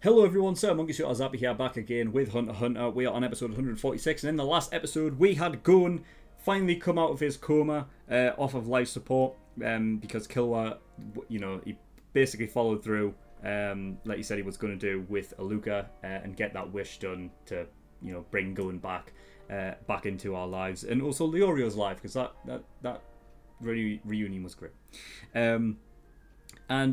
Hello everyone, SirMonkeySuit here, back again with Hunter x Hunter. We are on episode 146, and in the last episode we had Gon finally come out of his coma, off of life support, because Killua, he basically followed through, like he said he was going to do with Aluka, and get that wish done to, bring Gon back into our lives, and also Leorio's life, because that reunion was great. And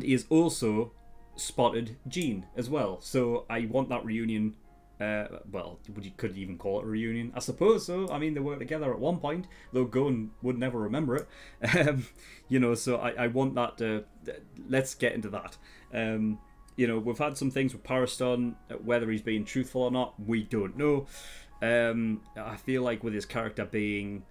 he is also spotted Jean as well, so I want that reunion. Well, you could even call it a reunion, I suppose. So I mean, they were together at one point, though Gon would never remember it. So I want that. Let's get into that. We've had some things with Pariston, whether he's being truthful or not, we don't know. I feel like with his character being,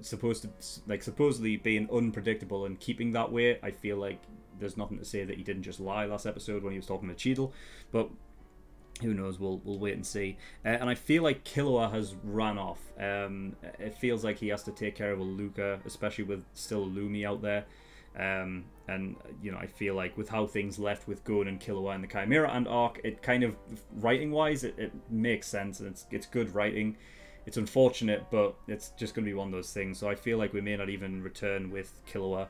supposedly being unpredictable and keeping that way, I feel like there's nothing to say that he didn't just lie last episode when he was talking to Cheadle, but who knows, we'll wait and see. And I feel like Killua has ran off. It feels like he has to take care of Aluka, especially with still Lumi out there. And I feel like with how things left with Gon and Killua in the Chimera Ant arc, it kind of, writing-wise, it makes sense, and it's good writing. It's unfortunate, but it's just going to be one of those things. So I feel like we may not even return with Killua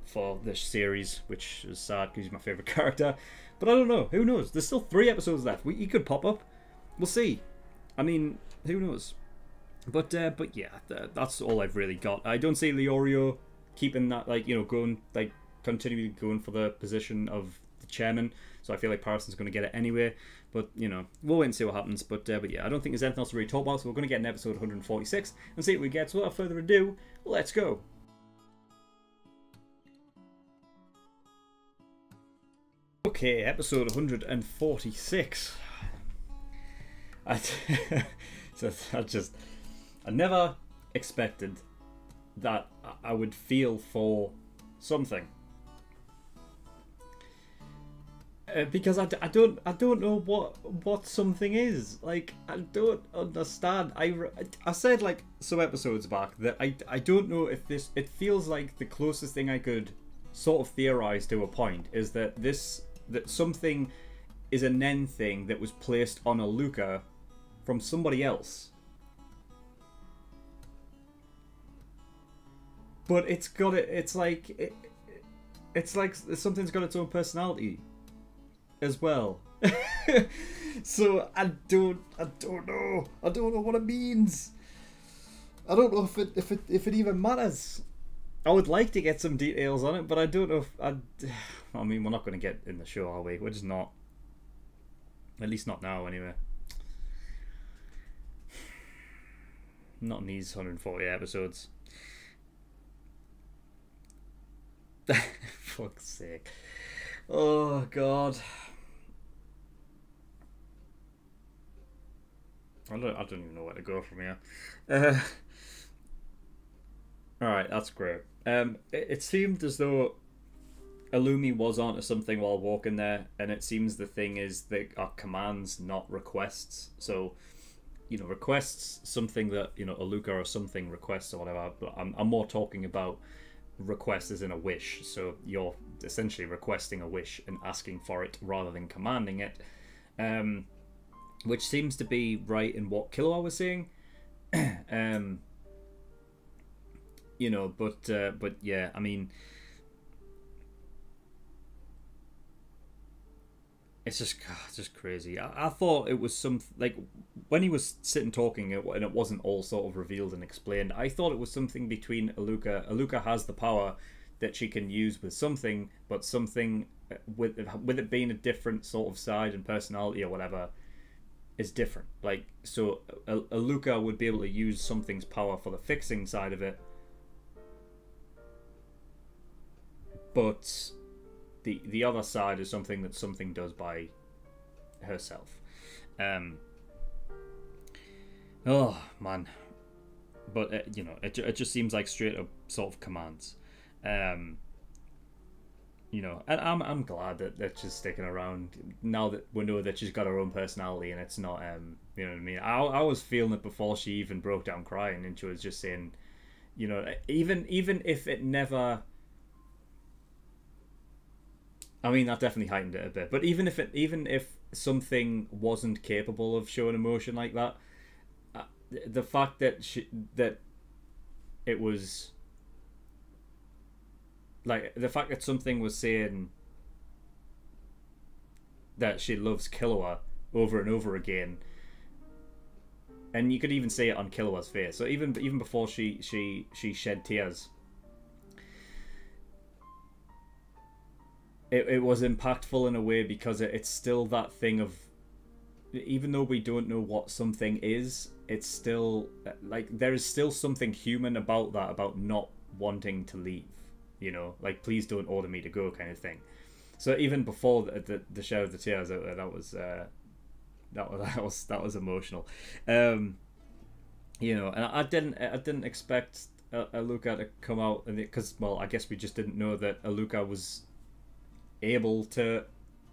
for this series, which is sad because he's my favourite character. But I don't know. Who knows? There's still 3 episodes left. He could pop up. We'll see. I mean, who knows? But yeah, that's all I've really got. I don't see Leorio keeping that, continuing going for the position of the chairman. So I feel like Pariston's going to get it anyway. But, we'll wait and see what happens. But yeah, I don't think there's anything else to really talk about. So we're going to get in episode 146 and see what we get. So without further ado, let's go. Okay, episode 146. I never expected that I would feel for something, because I don't know what something is. Like, I don't understand. I said like some episodes back that I don't know if this, it feels like the closest thing I could sort of theorize to a point is that something is a Nen thing that was placed on Aluka from somebody else. But it's like something's got its own personality as well. So I don't know. I don't know what it means. I don't know if it even matters. I would like to get some details on it, but I don't know if I mean, we're not going to get in the show, are we? We're just not. At least not now, anyway. Not in these 140 episodes. Fuck's sake. Oh, God. I don't even know where to go from here. Alright, that's great. It seemed as though Illumi was onto something while walking there, and it seems the thing is they are commands, not requests. So, requests, something that, Aluka or something requests or whatever, but I'm more talking about request as in a wish. So you're essentially requesting a wish and asking for it rather than commanding it, which seems to be right in what Killua was saying. But yeah, I mean, it's just crazy. I thought it was like when he was sitting talking and it wasn't all sort of revealed and explained, I thought it was something between Aluka. Aluka has the power that she can use with something, but something with it being a different sort of side and personality or whatever is different. Like, so Aluka would be able to use something's power for the fixing side of it, but the other side is something that something does by herself. Oh man, but it just seems like straight up sort of commands. And I'm glad that she's sticking around now that we know that she's got her own personality and it's not you know what I mean. I was feeling it before she even broke down crying, and she was just saying, even if it never I mean, that definitely heightened it a bit. But even if something wasn't capable of showing emotion like that, uh, the fact that it was like the fact that something was saying that she loves Killua over and over again, and you could even see it on Killua's face. So even before she shed tears, it was impactful in a way because it's still that thing of, even though we don't know what something is, it's still like there is still something human about that, about not wanting to leave. You know, like, please don't order me to go, kind of thing. So even before the shed of the tears, that was emotional. You know, and I didn't expect Aluka to come out, and because, well, I guess we just didn't know that Aluka was able to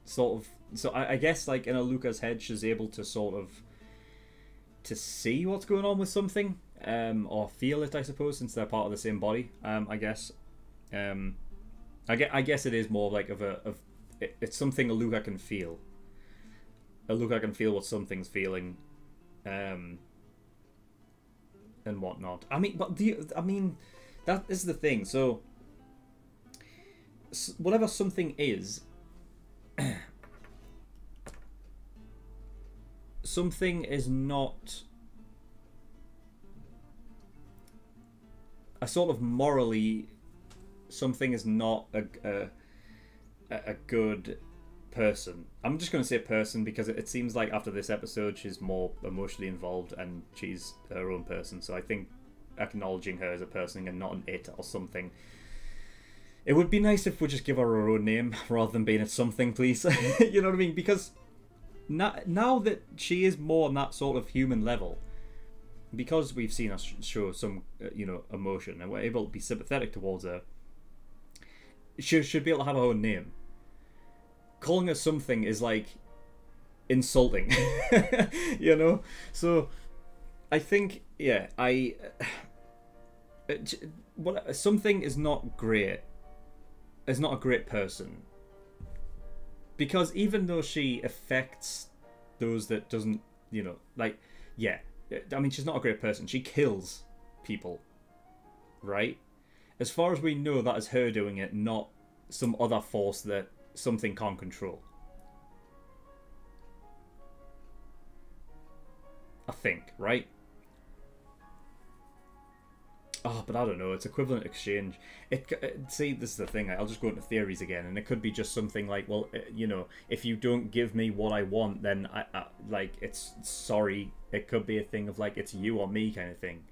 sort of. So I guess, like, in Aluka's head, she's able to sort of to see what's going on with something, or feel it, I suppose, since they're part of the same body. I guess. I guess it is more like it's something Aluka can feel. Aluka can feel what something's feeling, and whatnot. I mean, but that is the thing. So whatever something is, something is not a sort of morally. Something is not a good person. I'm just going to say person because it seems like after this episode she's more emotionally involved and she's her own person. So I think acknowledging her as a person and not an it or something. It would be nice if we just give her own name rather than being at something, please. You know what I mean? Because now that she is more on that sort of human level, because we've seen her show some emotion and we're able to be sympathetic towards her, she should be able to have her own name. Calling her something is like insulting, you know. So I think, yeah, something is not great. Is not a great person, because even though she affects those that doesn't, like, yeah, I mean, she's not a great person. She kills people, right? As far as we know, that is her doing it, not some other force that something can't control. I think, right? Oh, but I don't know. It's equivalent exchange. See, this is the thing. I'll just go into theories again, and it could be just something like, well, if you don't give me what I want, then I like, it's sorry. It could be a thing of like, it's you or me kind of thing.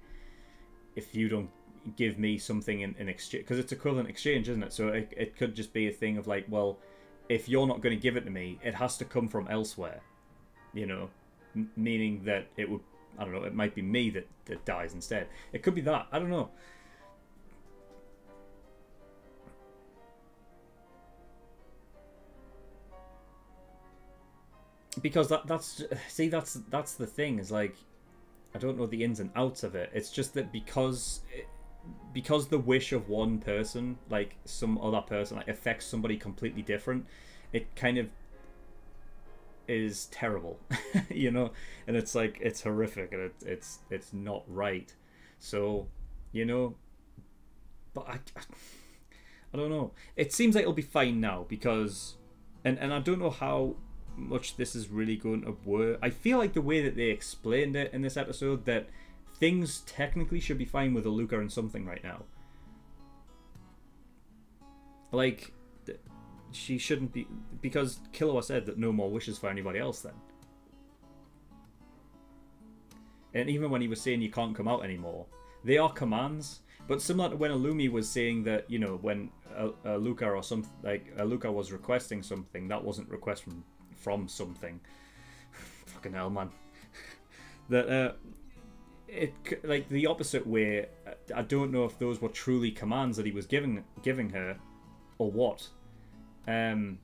If you don't give me something in exchange, because it's equivalent exchange, isn't it? So it could just be a thing of like, well, if you're not going to give it to me, it has to come from elsewhere, meaning that it would, I don't know, it might be me that dies instead. It could be that, I don't know. Because that's the thing, is like, I don't know the ins and outs of it. It's just that because the wish of one person, like some other person, like, affects somebody completely different, it kind of is terrible, and it's like, it's horrific, and it's not right. So, but I don't know. It seems like it'll be fine now because, and I don't know how much this is really going to work. I feel like the way that they explained it in this episode, that things technically should be fine with Aluka and something right now. Like, she shouldn't be, because Killua said that no more wishes for anybody else then. And even when he was saying you can't come out anymore, they are commands. But similar to when Illumi was saying that, when Aluka or something, like Aluka was requesting something, that wasn't request from something. Fucking hell, man. That it, like, the opposite way. I don't know if those were truly commands that he was giving her, or what. Because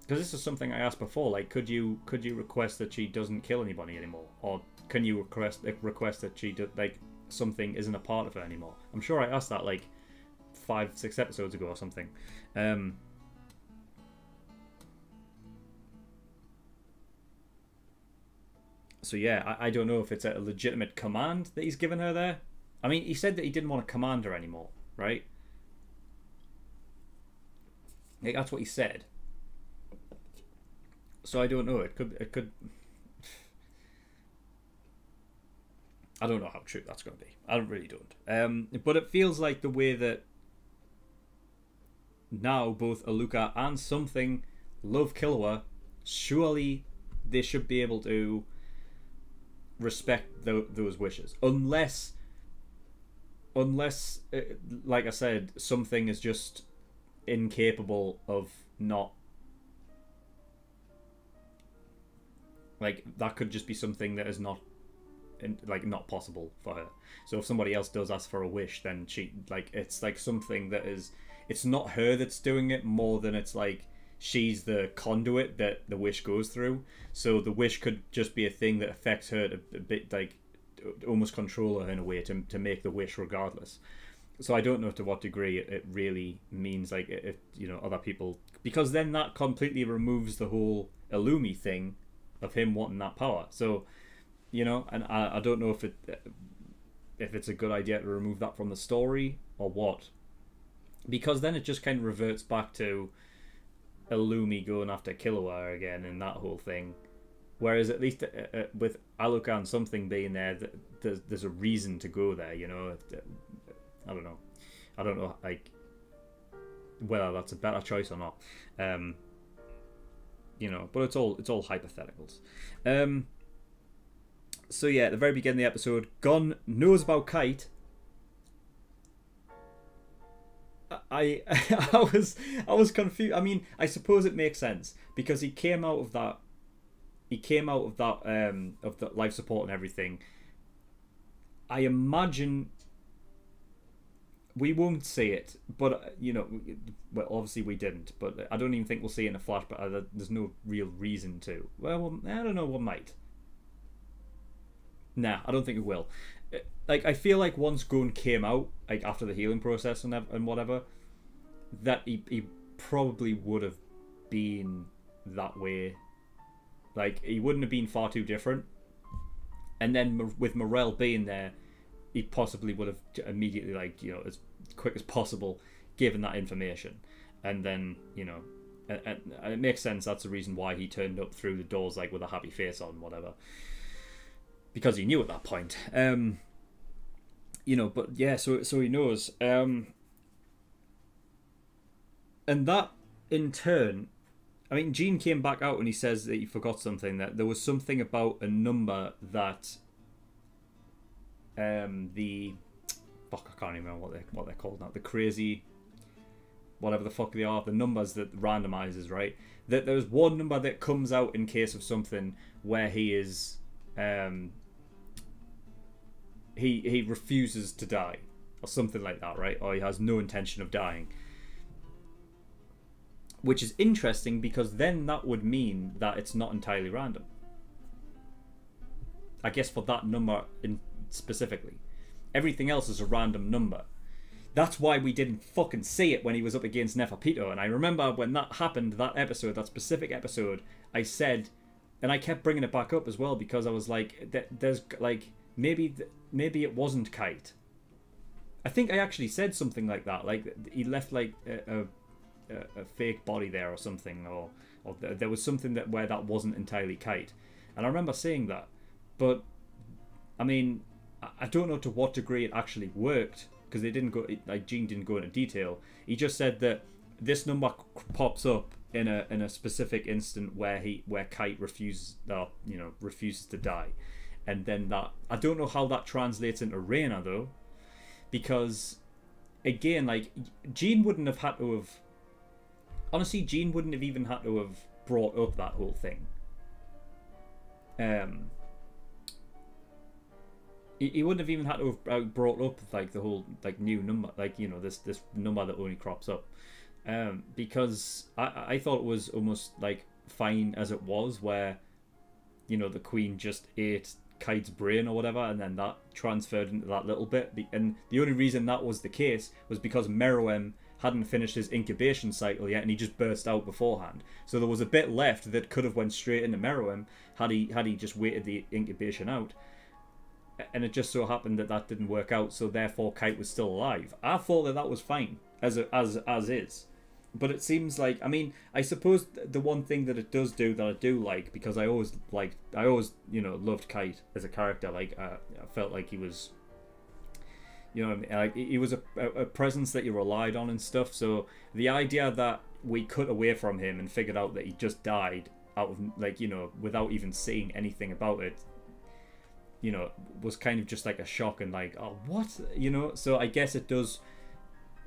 this is something I asked before. Like, could you request that she doesn't kill anybody anymore, or can you request that she like something isn't a part of her anymore? I'm sure I asked that like 5-6 episodes ago or something. So yeah, I don't know if it's a legitimate command that he's given her there. I mean, he said that he didn't want to command her anymore, right? Like, that's what he said. So I don't know. It could. I don't know how true that's going to be. I really don't. But it feels like the way that now both Aluka and Something love Killua, surely they should be able to respect those wishes, unless like I said, Something is just incapable of not, like, that could just be something that is not not possible for her. So if somebody else does ask for a wish, then she, like, it's like something that is, it's not her that's doing it more than it's like she's the conduit that the wish goes through. So the wish could just be a thing that affects her to a bit, like, almost control her in a way to make the wish regardless. So I don't know to what degree it really means, like, if other people, because then that completely removes the whole Illumi thing of him wanting that power. So and I don't know if it's a good idea to remove that from the story or what, because then it just kind of reverts back to Illumi going after Killua again and that whole thing. Whereas at least with Aluka and Something being there, there's a reason to go there. I don't know, like, whether that's a better choice or not. But it's all hypotheticals. So yeah, at the very beginning of the episode, Gon knows about Kite. I was confused. I mean, I suppose it makes sense because he came out of that of the life support and everything. I imagine we won't see it, but well, obviously we didn't. But I don't even think we'll see it in a flashback. There's no real reason to. Well, I don't know. We might. Nah, I don't think it will. Like, I feel like once Gon came out, like after the healing process and whatever, that he probably would have been that way. Like, he wouldn't have been far too different. And then with Morel being there, he possibly would have immediately, like, as quick as possible, given that information. And then, and it makes sense. That's the reason why he turned up through the doors, like, with a happy face on, whatever. Because he knew at that point. But yeah, so he knows. And that, in turn, I mean, Gene came back out and he says that he forgot something, that there was something about a number that I can't even remember what they're called now. The crazy, whatever the fuck they are, the numbers that randomizes, right? That there's one number that comes out in case of something where he is, he refuses to die, or something like that, right? Or he has no intention of dying. Which is interesting because then that would mean that it's not entirely random. I guess for that number specifically. Everything else is a random number. That's why we didn't fucking see it when he was up against Neferpito. And I remember when that happened, that specific episode, I said, and I kept bringing it back up as well because I was like, there's like, maybe it wasn't Kite. I think I actually said something like that. Like, he left like a fake body there or something, or there was something where that wasn't entirely Kite. And I remember saying that. But, I mean, I don't know to what degree it actually worked, because they didn't go, like, Gene didn't go into detail. He just said that this number pops up in a specific instant where Kite refuses to die. And then that, I don't know how that translates into Reina though, because again, like, Gene wouldn't have had to have, honestly, Gene wouldn't have even had to have brought up that whole thing. He wouldn't have even had to have brought up like the whole like new number, like, this number that only crops up, because I thought it was almost like fine as it was, where the Queen just ate Kite's brain or whatever, and then that transferred into that little bit. And the only reason that was the case was because Meruem hadn't finished his incubation cycle yet, and he just burst out beforehand. So there was a bit left that could have went straight into Meruem had he just waited the incubation out. And it just so happened that that didn't work out, so therefore Kite was still alive. I thought that that was fine as is. But it seems like, I mean, I suppose the one thing that it does do that I do like, because I always loved Kite as a character. Like, I felt like he was, like he was a presence that you relied on and stuff. So the idea that we cut away from him and figured out that he just died out of, like, without even seeing anything about it, was kind of just like a shock and like, oh, what? So I guess it does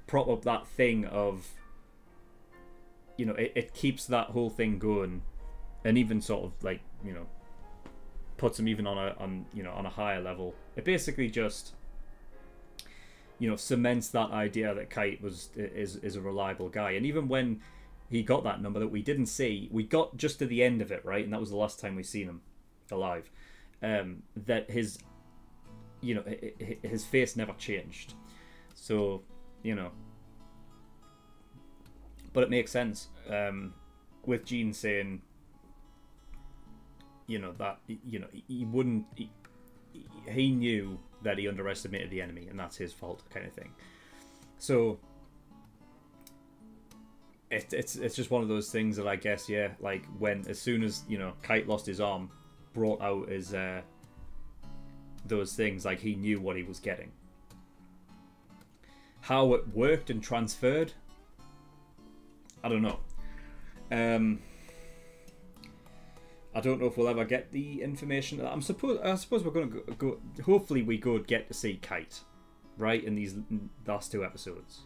prop up that thing of, it keeps that whole thing going, and even sort of like, puts him even on a higher level. It basically just, cements that idea that Kite is a reliable guy. And even when he got that number that we didn't see, we got just to the end of it, right? And that was the last time we seen him alive. That his face never changed. So, but it makes sense with Gene saying, that he wouldn't. He knew that he underestimated the enemy, and that's his fault, kind of thing. So it's just one of those things that I guess, yeah, like when as soon as Kite lost his arm, brought out his those things, like he knew what he was getting. How it worked and transferred, I don't know. I don't know if we'll ever get the information. I suppose we're going to go. Hopefully, we get to see Kite, right, in these last 2 episodes,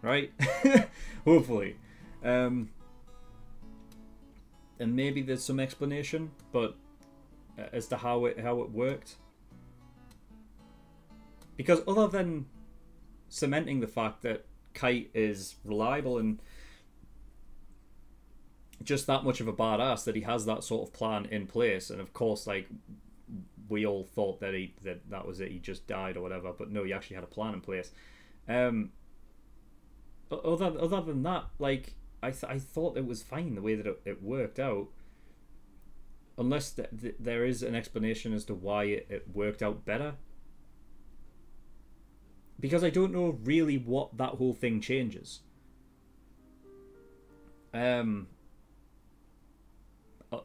right? Hopefully, and maybe there's some explanation, but as to how it worked, because other than cementing the fact that Kite is reliable and just that much of a badass, that he has that sort of plan in place, and of course, like, we all thought that that was it, he just died or whatever, but no, he actually had a plan in place. Other than that, like, I thought it was fine the way that it worked out, unless there is an explanation as to why it worked out better. Because I don't know really what that whole thing changes.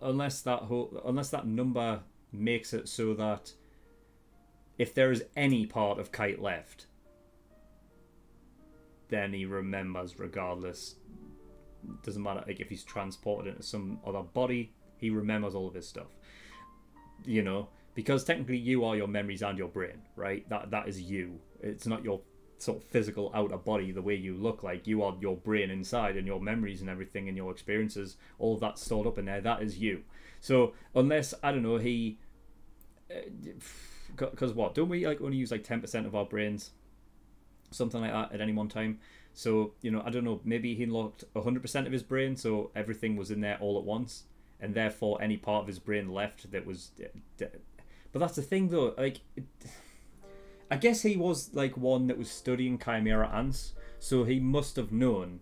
Unless that number makes it so that if there is any part of Kite left, then he remembers regardless. Doesn't matter, like, if he's transported into some other body, he remembers all of his stuff. Because technically you are your memories and your brain, right? That is you. It's not your sort of physical outer body, the way you look like. You are your brain inside, and your memories and everything and your experiences, all of that stored up in there, that is you. So unless, I don't know, he... Because what? Don't we like only use like 10% of our brains? Something like that at any one time. So, I don't know, maybe he unlocked 100% of his brain, so everything was in there all at once, and therefore any part of his brain left that was... But that's the thing, though, like... I guess he was like one that was studying chimera ants, so he must have known.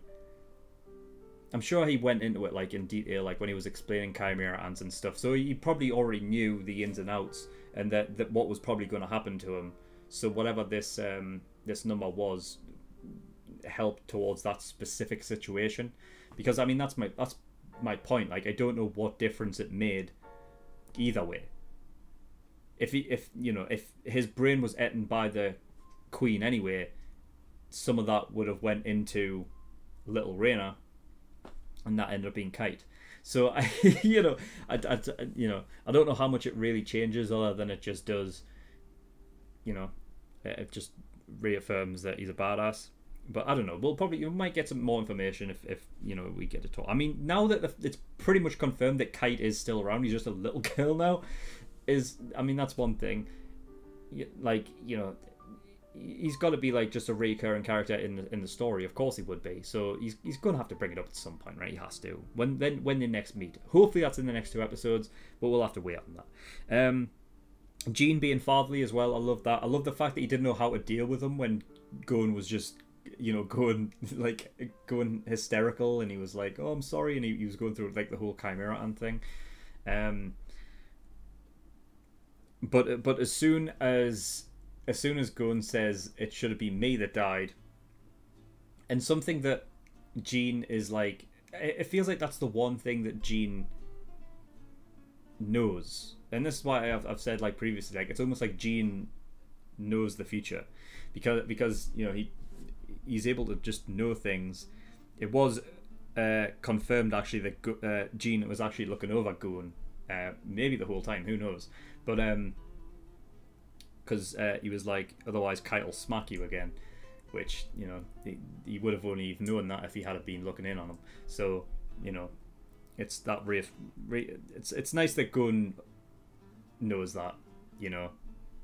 I'm sure he went into it like in detail, like when he was explaining chimera ants and stuff. So he probably already knew the ins and outs, and that what was probably going to happen to him. So whatever this number was, helped towards that specific situation. Because I mean that's my point. Like, I don't know what difference it made either way. If his brain was eaten by the Queen anyway, some of that would have went into Little Raina, and that ended up being Kite. So I don't know how much it really changes, other than it just does. It just reaffirms that he's a badass. But I don't know. You might get some more information if we get to talk. I mean, now that it's pretty much confirmed that Kite is still around, he's just a little girl now. That's one thing. Like, he's got to be like just a recurring character in the story. Of course he would be. So he's going to have to bring it up at some point, right? He has to. When they next meet. Hopefully that's in the next 2 episodes, but we'll have to wait on that. Jean being fatherly as well. I love that. I love the fact that he didn't know how to deal with him when Gon was just, going hysterical, and he was like, "Oh, I'm sorry," and he was going through like the whole Chimera Ant thing. But as soon as Gon says it should have been me that died, and something that Jean is like, it feels like that's the one thing that Jean knows, and this is why I've said like previously, like it's almost like Jean knows the future, because he's able to just know things. It was confirmed actually that Jean was actually looking over Gon, maybe the whole time, who knows, but because he was like, otherwise Kite'll smack you again, which he would have only known that if he had been looking in on him. So it's that it's nice that Gon knows that,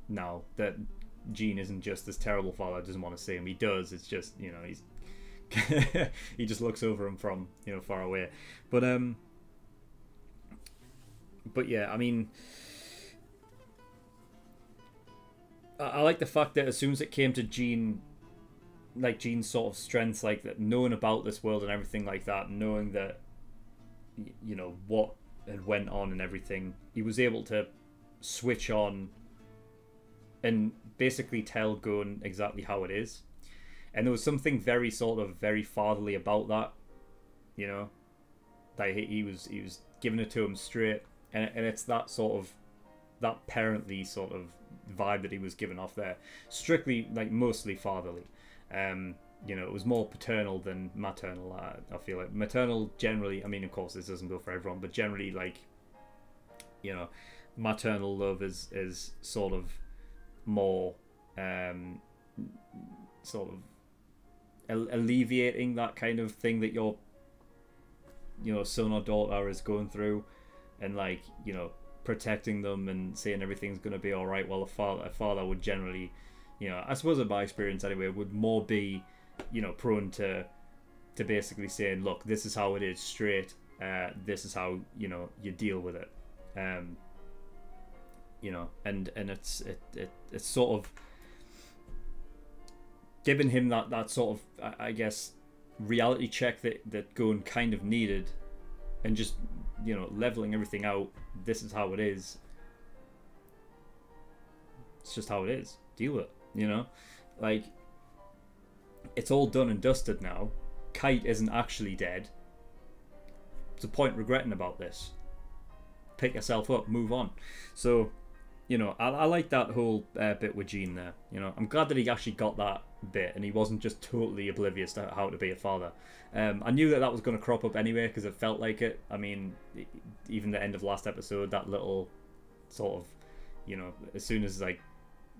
now that Jean isn't just this terrible father doesn't want to see him. He does. It's just he's he just looks over him from far away. But yeah, I mean, I like the fact that as soon as it came to Jean, like Jean's sort of strengths, like that, knowing about this world and everything like that, knowing that what had went on and everything, he was able to switch on and basically tell Gon exactly how it is. And there was something very fatherly about that, that he was giving it to him straight, and it's that sort of, that parently sort of vibe that he was giving off there, strictly like mostly fatherly. It was more paternal than maternal. I feel like maternal generally, I mean, of course this doesn't go for everyone, but generally, like, maternal love is sort of more sort of alleviating that kind of thing that your son or daughter is going through, and like protecting them and saying everything's going to be all right. While a father would generally, I suppose in my experience anyway, would more be prone to basically saying, look, this is how it is straight, this is how you deal with it, and it's sort of giving him that sort of, I guess, reality check that Gon kind of needed, and just leveling everything out. This is how it is. It's just how it is. Deal with it. Like, it's all done and dusted now. Kite isn't actually dead. What's the point regretting about this? Pick yourself up, move on. So, I like that whole bit with Jean there. I'm glad that he actually got that bit, and he wasn't just totally oblivious to how to be a father. I knew that was going to crop up anyway, because it felt like it. I mean, even the end of last episode, that little sort of, as soon as like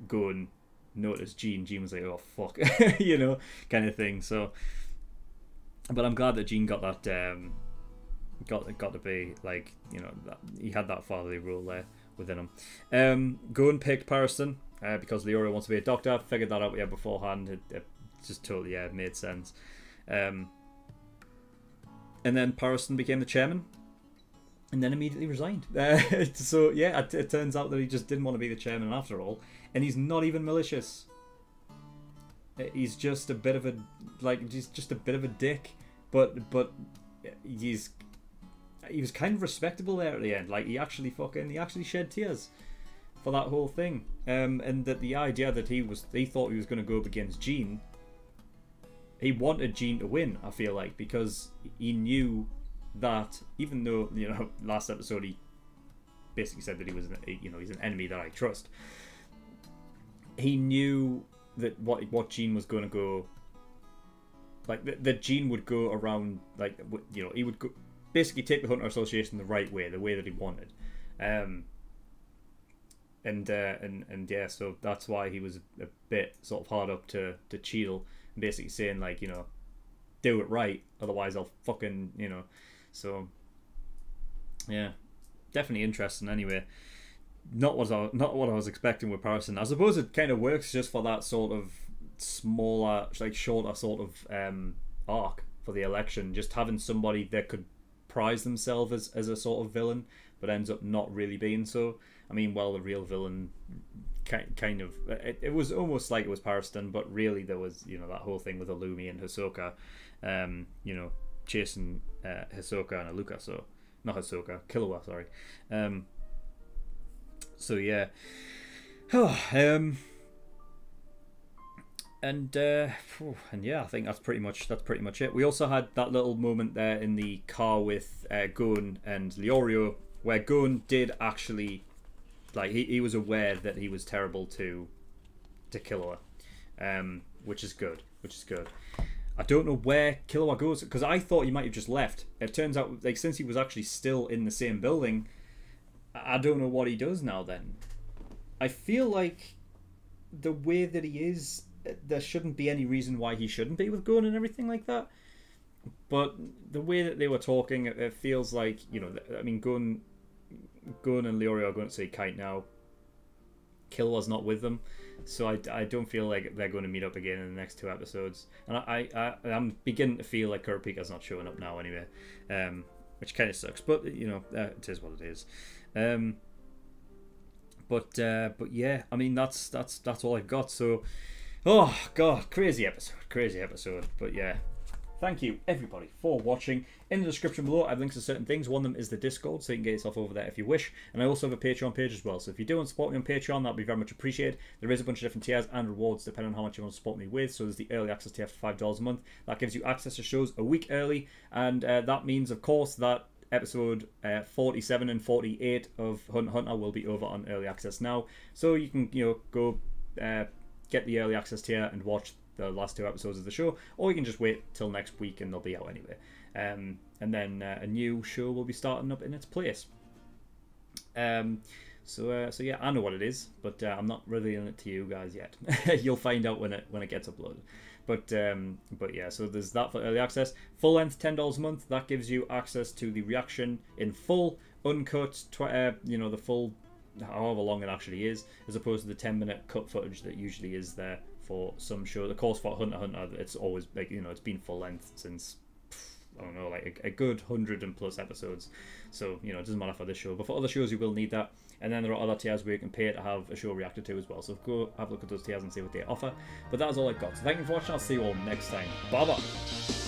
Gon noticed Jean was like, oh fuck, kind of thing. So, but I'm glad that Jean got that, got to be like, that he had that fatherly role there within him. Gon picked Parson because Leora wants to be a doctor. Figured that out beforehand. It just totally made sense. And then Parson became the chairman, and then immediately resigned. So yeah, it turns out that he just didn't want to be the chairman after all, and he's not even malicious. He's just a bit of a dick, but he was kind of respectable there at the end. Like, he actually shed tears for that whole thing. And that the idea that he thought he was going to go up against Jean. He wanted Jean to win, I feel like, because he knew that, even though, last episode he basically said that he was he's an enemy that I trust. He knew that what Jean was going to go, like, that Jean would go around, like, he would go, basically take the Hunter Association the right way, the way that he wanted, and yeah, so that's why he was a bit sort of hard up to Cheadle, basically saying, like, do it right, otherwise I'll fucking, so yeah, definitely interesting. Anyway, not what I was expecting with Patterson. I suppose it kind of works just for that sort of smaller, like shorter sort of arc for the election. Just having somebody that could prize themselves as a sort of villain, but ends up not really being so. I mean, well, the real villain kind of it was almost like it was Patterson, but really there was, you know, that whole thing with Illumi and Hisoka, you know, chasing Hisoka and Aluka. So not Hisoka, Killua, sorry. So yeah. And yeah, I think that's pretty much it. We also had that little moment there in the car with Gon and Leorio, where Gon did actually, like, he was aware that he was terrible to Killua, which is good. I don't know where Killua goes, because I thought he might have just left. It turns out, like, since he was actually still in the same building, I don't know what he does now then. I feel like the way that he is, there shouldn't be any reason why he shouldn't be with Gon and everything like that. But the way that they were talking, it feels like, you know, I mean, Gon and Leorio are going to say kite now. Killua's not with them, so I don't feel like they're going to meet up again in the next 2 episodes. And I'm beginning to feel like Kurapika's not showing up now anyway, which kind of sucks. But you know, it is what it is. But yeah, I mean that's all I've got. So, oh god, crazy episode. But yeah, thank you everybody for watching. In the description below I have links to certain things. One of them is the Discord, so you can get yourself over there if you wish. And I also have a Patreon page as well, so if you do want to support me on Patreon, that'd be very much appreciated. There is a bunch of different tiers and rewards depending on how much you want to support me with. So there's the early access tier for $5 a month. That gives you access to shows a week early, and that means of course that episode 47 and 48 of Hunt x Hunter will be over on early access now, so you can, you know, go get the early access tier and watch the last 2 episodes of the show, or you can just wait till next week and they'll be out anyway. And then a new show will be starting up in its place. So yeah, I know what it is, but I'm not revealing it to you guys yet. You'll find out when it gets uploaded. But yeah, so there's that for early access. Full length, $10 a month. That gives you access to the reaction in full, uncut, you know, the full, however long it actually is, as opposed to the 10-minute cut footage that usually is there for some shows. Of course, for Hunter x Hunter, it's always, like, you know, it's been full length since, I don't know, like a good 100 and plus episodes. So, you know, it doesn't matter for this show, but for other shows you will need that. And then there are other tiers where you can pay to have a show reacted to as well. So go have a look at those tiers and see what they offer. But that is all I've got. So thank you for watching. I'll see you all next time. Bye bye.